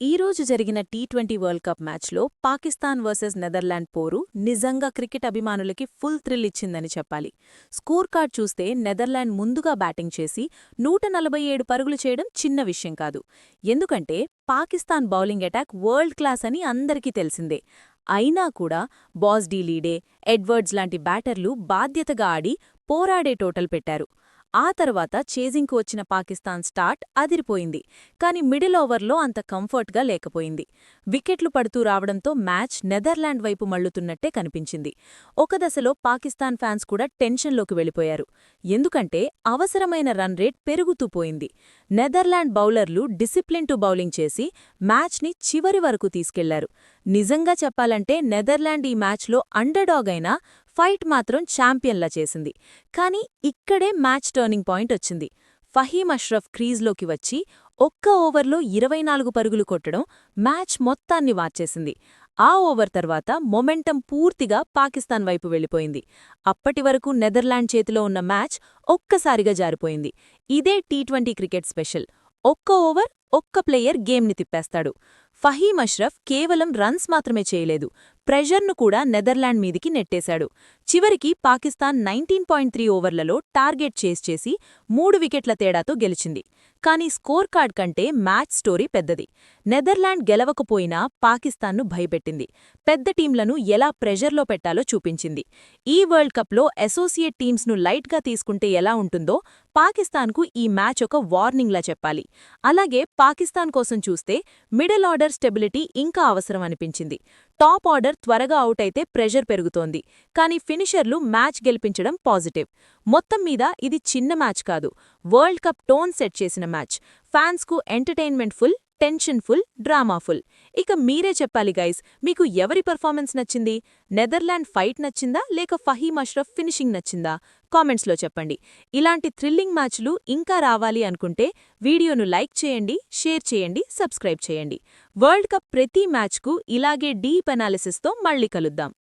ఈరోజు జరిగిన T20 world cup మ్యాచ్లో పాకిస్తాన్ వర్సెస్ నెదర్లాండ్ పోరు నిజంగా క్రికెట్ అభిమానులకి ఫుల్ థ్రిల్ ఇచ్చిందని చెప్పాలి. స్కోర్ కార్డ్ చూస్తే నెదర్లాండ్ ముందుగా బ్యాటింగ్ చేసి 147 పరుగులు చేయడం చిన్న విషయం కాదు. ఎందుకంటే Pakistan bowling attack world class అని అందరికీ తెలిసిందే. అయినా కూడా బాస్ డి లీడే, ఎడ్వర్డ్స్ లాంటి బ్యాటర్లు బాధ్యతగా ఆడి పోరాడే టోటల్ పెట్టారు. ఆ తర్వాత చేజింగ్కు వచ్చిన పాకిస్తాన్ స్టార్ట్ అదిరిపోయింది. కాని మిడిల్ ఓవర్లో అంత కంఫర్ట్గా లేకపోయింది. వికెట్లు పడుతూ రావడంతో మ్యాచ్ నెదర్లాండ్ వైపు మళ్లుతున్నట్టే కనిపించింది. ఒక దశలో పాకిస్తాన్ ఫ్యాన్స్ కూడా టెన్షన్లోకి వెళ్ళిపోయారు. ఎందుకంటే అవసరమైన రన్ రేట్ పెరుగుతూ పోయింది. నెదర్లాండ్ బౌలర్లు డిసిప్లిన్ టు బౌలింగ్ చేసి మ్యాచ్ని చివరి వరకు తీసుకెళ్లారు. నిజంగా చెప్పాలంటే నెదర్లాండ్ ఈ మ్యాచ్లో అండర్డాగ్ అయినా ఫైట్ మాత్రం ఛాంపియన్లా చేసింది. కానీ ఇక్కడే మ్యాచ్ టర్నింగ్ పాయింట్ వచ్చింది. ఫహీమ్ అష్రఫ్ క్రీజ్లోకి వచ్చి ఒక్క ఓవర్లో 24 పరుగులు కొట్టడం మ్యాచ్ మొత్తాన్ని మార్చేసింది. ఆ ఓవర్ తర్వాత మొమెంటం పూర్తిగా పాకిస్తాన్ వైపు వెళ్ళిపోయింది. అప్పటివరకు నెదర్లాండ్ చేతిలో ఉన్న మ్యాచ్ ఒక్కసారిగా జారిపోయింది. ఇదే టీ20 క్రికెట్ స్పెషల్. ఒక్క ఓవర్, ఒక్క ప్లేయర్ గేమ్ని తిప్పేస్తాడు. ఫహీమ్ అష్రఫ్ కేవలం రన్స్ మాత్రమే చేయలేదు, ప్రెషర్ను కూడా నెదర్లాండ్ మీదికి నెట్టేశాడు. చివరికి పాకిస్తాన్ 19.3 ఓవర్లలో టార్గెట్ చేసి 3 వికెట్ల తేడాతో గెలిచింది. కానీ స్కోర్ కార్డ్ కంటే మ్యాచ్ స్టోరీ పెద్దది. నెదర్లాండ్ గెలవకపోయినా పాకిస్తాన్ను భయపెట్టింది. పెద్ద టీంలను ఎలా ప్రెషర్లో పెట్టాలో చూపించింది. ఈ వరల్డ్ కప్లో అసోసియేట్ టీమ్స్ను లైట్గా తీసుకుంటే ఎలా ఉంటుందో పాకిస్తాన్కు ఈ మ్యాచ్ ఒక వార్నింగ్లా చెప్పాలి. అలాగే పాకిస్తాన్ కోసం చూస్తే మిడిల్ ఆర్డర్ స్టెబిలిటీ ఇంకా అవసరం అనిపించింది. టాప్ ఆర్డర్ త్వరగా అవుట్ అయితే ప్రెషర్ పెరుగుతోంది. కానీ ఫినిషర్లు మ్యాచ్ గెలిపించడం పాజిటివ్. మొత్తం మీద ఇది చిన్న మ్యాచ్ కాదు, వరల్డ్ కప్ టోన్ సెట్ చేసిన మ్యాచ్. ఫ్యాన్స్కు entertainment full, tension full, drama full. ఇక మీరే చెప్పాలి గైస్, మీకు ఎవరి పర్ఫార్మెన్స్ నచ్చింది? నెదర్లాండ్ ఫైట్ నచ్చిందా లేక ఫహీమ్ అష్రఫ్ ఫినిషింగ్ నచ్చిందా? కామెంట్స్లో చెప్పండి. ఇలాంటి థ్రిల్లింగ్ మ్యాచ్లు ఇంకా రావాలి అనుకుంటే వీడియోను లైక్ చేయండి, షేర్ చేయండి, సబ్స్క్రైబ్ చేయండి. వరల్డ్ కప్ ప్రతి మ్యాచ్కు ఇలాగే డీప్ అనాలిసిస్తో మళ్ళీ కలుద్దాం.